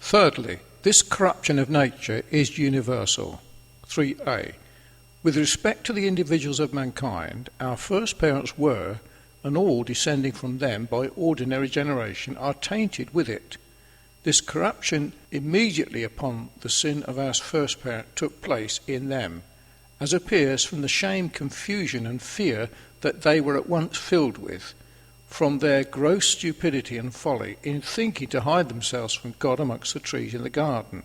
Thirdly, this corruption of nature is universal. 3a. With respect to the individuals of mankind, our first parents were, and all descending from them by ordinary generation are tainted with it. This corruption immediately upon the sin of our first parent took place in them, as appears from the shame, confusion, and fear that they were at once filled with, from their gross stupidity and folly in thinking to hide themselves from God amongst the trees in the garden,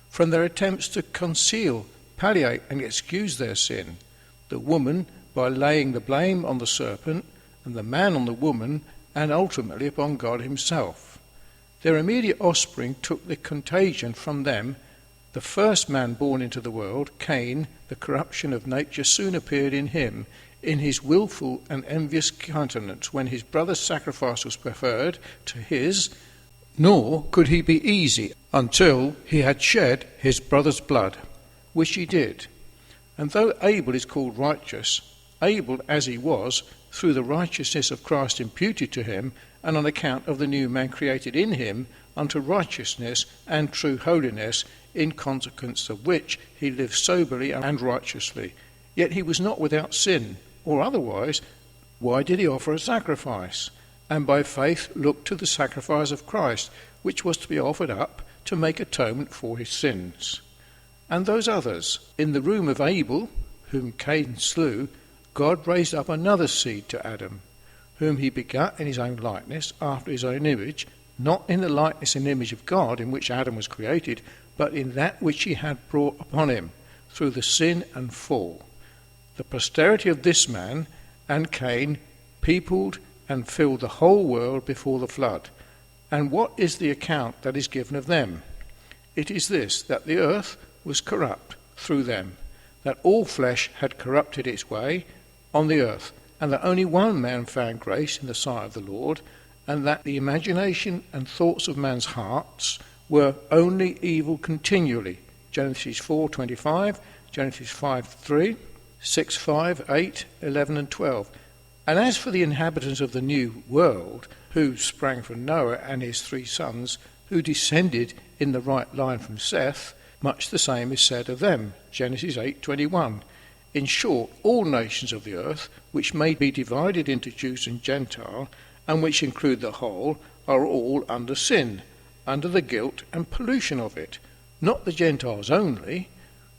from their attempts to conceal, palliate, and excuse their sin, the woman by laying the blame on the serpent, and the man on the woman, and ultimately upon God himself. Their immediate offspring took the contagion from them. The first man born into the world, Cain, the corruption of nature soon appeared in him, in his wilful and envious countenance, when his brother's sacrifice was preferred to his, nor could he be easy until he had shed his brother's blood, which he did. And though Abel is called righteous, Abel as he was, through the righteousness of Christ imputed to him, and on account of the new man created in him unto righteousness and true holiness, in consequence of which he lived soberly and righteously. Yet he was not without sin, or otherwise, why did he offer a sacrifice? And by faith looked to the sacrifice of Christ, which was to be offered up to make atonement for his sins. And those others, in the room of Abel, whom Cain slew, God raised up another seed to Adam, whom he begat in his own likeness, after his own image, not in the likeness and image of God in which Adam was created, but in that which he had brought upon him, through the sin and fall. The posterity of this man and Cain peopled and filled the whole world before the flood. And what is the account that is given of them? It is this, that the earth was corrupt through them, that all flesh had corrupted its way on the earth, and that only one man found grace in the sight of the Lord, and that the imagination and thoughts of man's hearts were only evil continually. Genesis 4:25, Genesis 5:3, 6:5, 8, 11 and 12. And as for the inhabitants of the new world, who sprang from Noah and his 3 sons, who descended in the right line from Seth, much the same is said of them. Genesis 8:21. In short, all nations of the earth, which may be divided into Jews and Gentile, and which include the whole, are all under sin, under the guilt and pollution of it. Not the Gentiles only,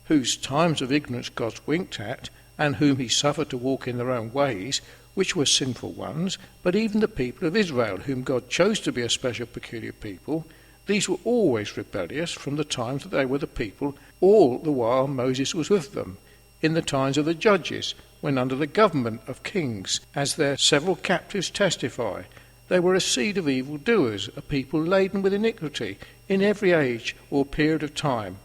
whose times of ignorance God winked at, and whom he suffered to walk in their own ways, which were sinful ones, but even the people of Israel, whom God chose to be a special peculiar people. These were always rebellious from the times that they were the people, all the while Moses was with them, in the times of the judges, when under the government of kings, as their several captives testify. They were a seed of evil doers, a people laden with iniquity, in every age or period of time.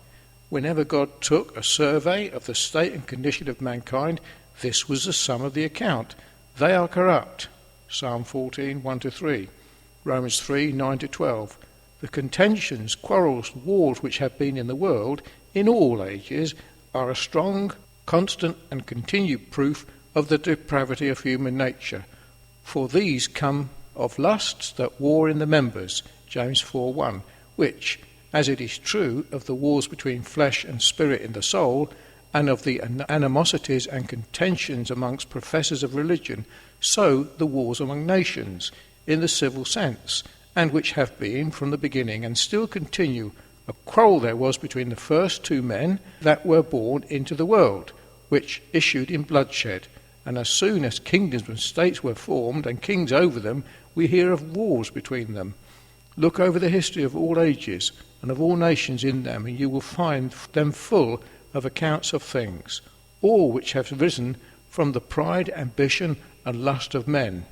Whenever God took a survey of the state and condition of mankind, this was the sum of the account. They are corrupt. Psalm 14, 1-3. Romans 3, 9-12. The contentions, quarrels, wars which have been in the world, in all ages, are a strong, constant and continued proof of the depravity of human nature. For these come of lusts that war in the members, James 4:1, which, as it is true of the wars between flesh and spirit in the soul, and of the animosities and contentions amongst professors of religion, so the wars among nations, in the civil sense, and which have been from the beginning and still continue. A quarrel there was between the first 2 men that were born into the world, which issued in bloodshed. And as soon as kingdoms and states were formed, and kings over them, we hear of wars between them. Look over the history of all ages, and of all nations in them, and you will find them full of accounts of things, all which have risen from the pride, ambition, and lust of men.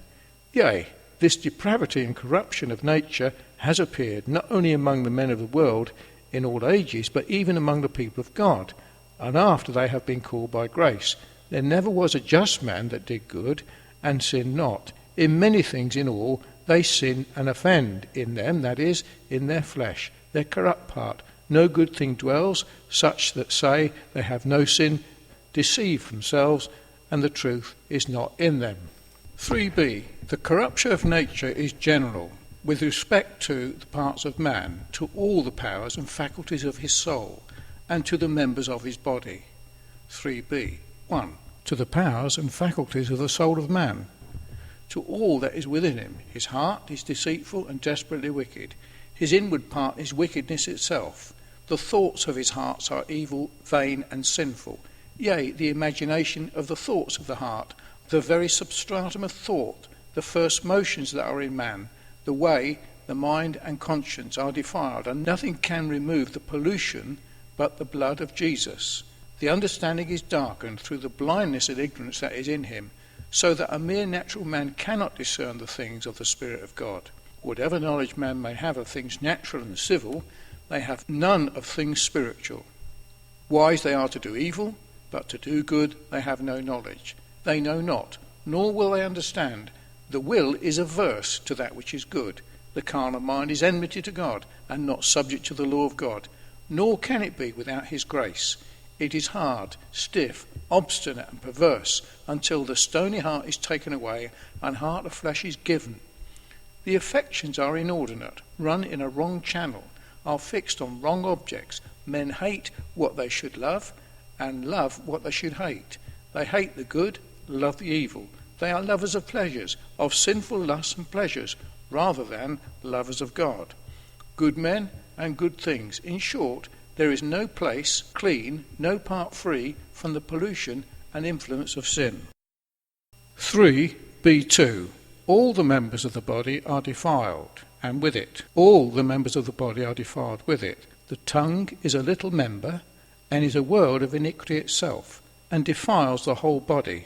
Yea, this depravity and corruption of nature has appeared not only among the men of the world in all ages, but even among the people of God, and after they have been called by grace. There never was a just man that did good, and sinned not. In many things in all they sin and offend, in them, that is, in their flesh, their corrupt part. No good thing dwells, such that say they have no sin, deceive themselves, and the truth is not in them. 3b. The corruption of nature is general. with respect to the parts of man, to all the powers and faculties of his soul, and to the members of his body. 3b. 1. To the powers and faculties of the soul of man, to all that is within him. His heart is deceitful and desperately wicked. His inward part is wickedness itself. The thoughts of his heart are evil, vain, and sinful. Yea, the imagination of the thoughts of the heart, the very substratum of thought, the first motions that are in man, the way, the mind and conscience are defiled, and nothing can remove the pollution but the blood of Jesus. The understanding is darkened through the blindness and ignorance that is in him, so that a mere natural man cannot discern the things of the Spirit of God. Whatever knowledge man may have of things natural and civil, they have none of things spiritual. Wise they are to do evil, but to do good they have no knowledge. They know not, nor will they understand. The will is averse to that which is good. The carnal mind is enmity to God, and not subject to the law of God, nor can it be without his grace. It is hard, stiff, obstinate, and perverse, until the stony heart is taken away, and heart of flesh is given. The affections are inordinate, run in a wrong channel, are fixed on wrong objects. Men hate what they should love, and love what they should hate. They hate the good, love the evil. They are lovers of pleasures, of sinful lusts and pleasures, rather than lovers of God. Good men and good things. In short, there is no place clean, no part free from the pollution and influence of sin. 3b2. All the members of the body are defiled, and with it. All the members of the body are defiled with it. The tongue is a little member, and is a world of iniquity itself, and defiles the whole body.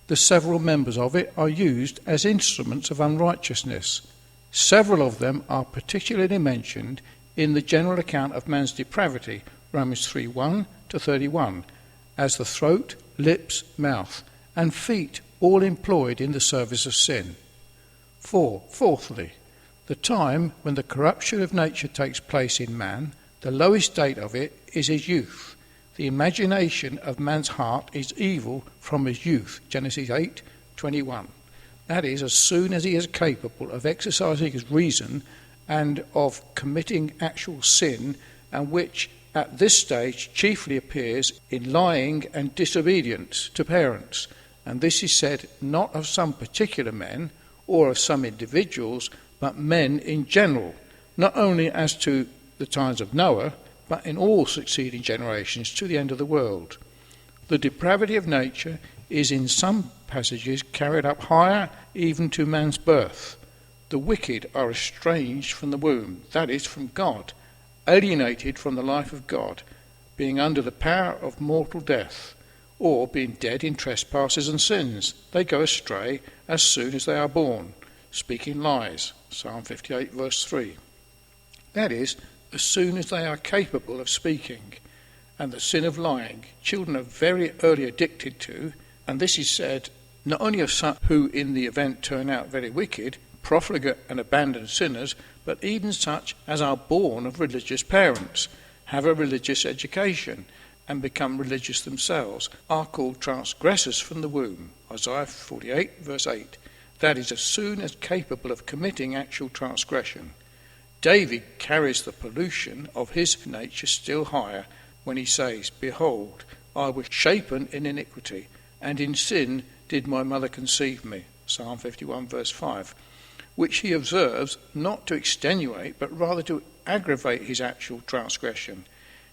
The several members of it are used as instruments of unrighteousness. Several of them are particularly mentioned in the general account of man's depravity, Romans 3:1 to 31, as the throat, lips, mouth, and feet all employed in the service of sin. Fourthly, the time when the corruption of nature takes place in man, the lowest state of it is his youth. The imagination of man's heart is evil from his youth, Genesis 8:21. That is, as soon as he is capable of exercising his reason and of committing actual sin, and which at this stage chiefly appears in lying and disobedience to parents. And this is said not of some particular men or of some individuals, but men in general, not only as to the times of Noah, but in all succeeding generations to the end of the world. The depravity of nature is in some passages carried up higher even to man's birth. The wicked are estranged from the womb, that is, from God, alienated from the life of God, being under the power of mortal death, or being dead in trespasses and sins. They go astray as soon as they are born, speaking lies, Psalm 58 verse 3. That is, as soon as they are capable of speaking. And the sin of lying, children are very early addicted to, and this is said not only of some who in the event turn out very wicked, profligate and abandoned sinners, but even such as are born of religious parents, have a religious education, and become religious themselves, are called transgressors from the womb, Isaiah 48 verse 8. That is, as soon as capable of committing actual transgression. David carries the pollution of his nature still higher when he says, "Behold, I was shapen in iniquity, and in sin did my mother conceive me," Psalm 51 verse 5, which he observes not to extenuate but rather to aggravate his actual transgression.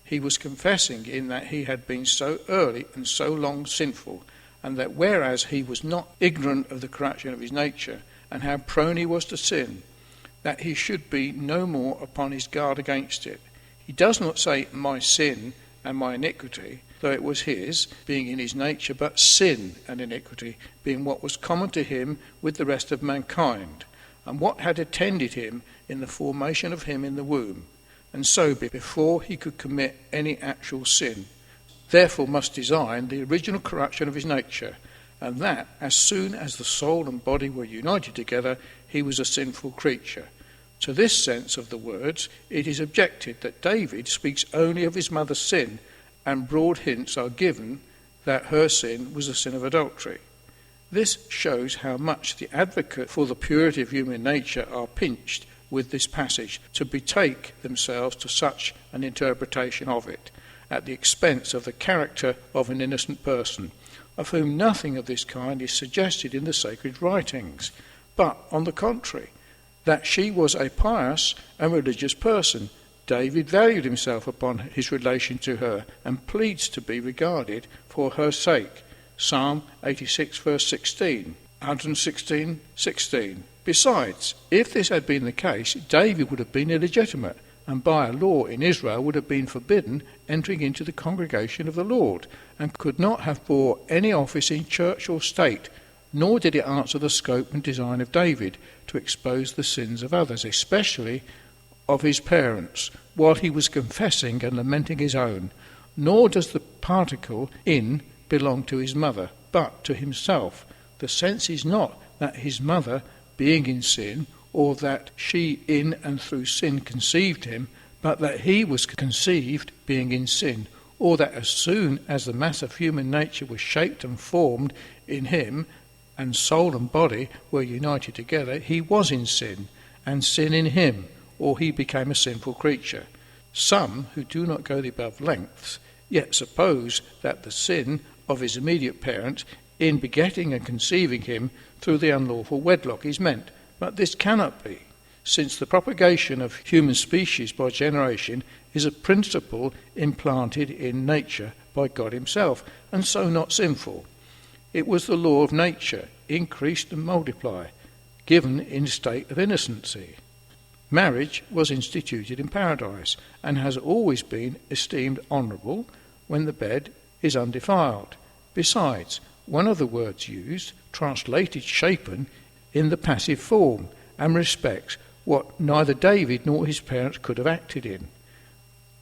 He was confessing in that he had been so early and so long sinful, and that whereas he was not ignorant of the corruption of his nature and how prone he was to sin, that he should be no more upon his guard against it. He does not say my sin and my iniquity, though it was his, being in his nature, but sin and iniquity, being what was common to him with the rest of mankind, and what had attended him in the formation of him in the womb, and so before he could commit any actual sin. Therefore must design the original corruption of his nature, and that as soon as the soul and body were united together, he was a sinful creature. To this sense of the words, it is objected that David speaks only of his mother's sin, and broad hints are given that her sin was the sin of adultery. This shows how much the advocate for the purity of human nature are pinched with this passage to betake themselves to such an interpretation of it, at the expense of the character of an innocent person, of whom nothing of this kind is suggested in the sacred writings, but, on the contrary, that she was a pious and religious person. David valued himself upon his relation to her and pleads to be regarded for her sake. Psalm 86 verse 16, 116:16. Besides, if this had been the case, David would have been illegitimate, and by a law in Israel would have been forbidden entering into the congregation of the Lord, and could not have bore any office in church or state, nor did it answer the scope and design of David to expose the sins of others, especially of his parents, while he was confessing and lamenting his own. Nor does the particle in belong to his mother, but to himself. The sense is not that his mother, being in sin, or that she in and through sin conceived him, but that he was conceived being in sin, or that as soon as the mass of human nature was shaped and formed in him, and soul and body were united together, he was in sin, and sin in him, or he became a sinful creature. Some, who do not go the above lengths, yet suppose that the sin of his immediate parents in begetting and conceiving him through the unlawful wedlock is meant, but this cannot be, since the propagation of human species by generation is a principle implanted in nature by God himself, and so not sinful. It was the law of nature, increase and multiply, given in state of innocency. Marriage was instituted in paradise, and has always been esteemed honourable when the bed is undefiled. Besides, one of the words used, translated shapen, in the passive form, and respects what neither David nor his parents could have acted in.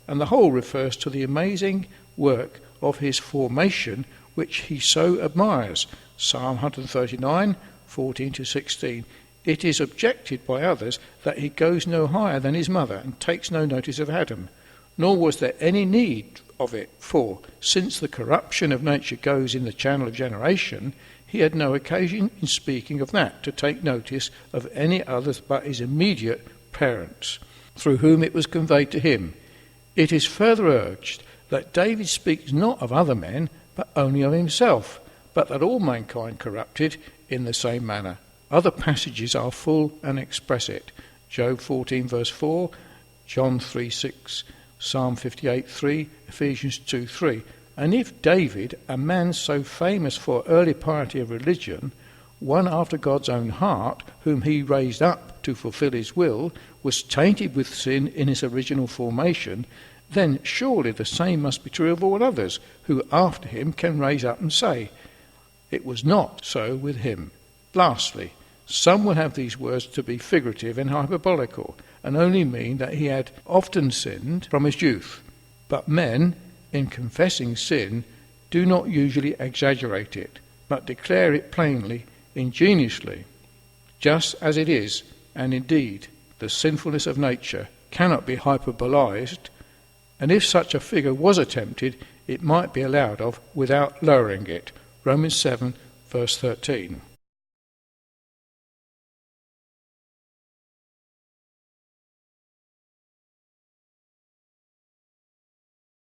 And the whole refers to the amazing work of his formation, which he so admires. Psalm 139, 14-16. It is objected by others that he goes no higher than his mother, and takes no notice of Adam. Nor was there any need of it, for, since the corruption of nature goes in the channel of generation, he had no occasion, in speaking of that, to take notice of any others but his immediate parents, through whom it was conveyed to him. It is further urged that David speaks not of other men, but only of himself, but that all mankind corrupted in the same manner. Other passages are full and express it. Job 14 verse 4, John 3:6, Psalm 58:3, Ephesians 2:3. And if David, a man so famous for early piety of religion, one after God's own heart, whom he raised up to fulfill his will, was tainted with sin in his original formation, then surely the same must be true of all others, who after him can raise up and say, it was not so with him. Lastly, some will have these words to be figurative and hyperbolical, and only mean that he had often sinned from his youth. But men, in confessing sin, do not usually exaggerate it, but declare it plainly, ingeniously, just as it is. And indeed, the sinfulness of nature cannot be hyperbolized, and if such a figure was attempted, it might be allowed of without lowering it. Romans 7 verse 13.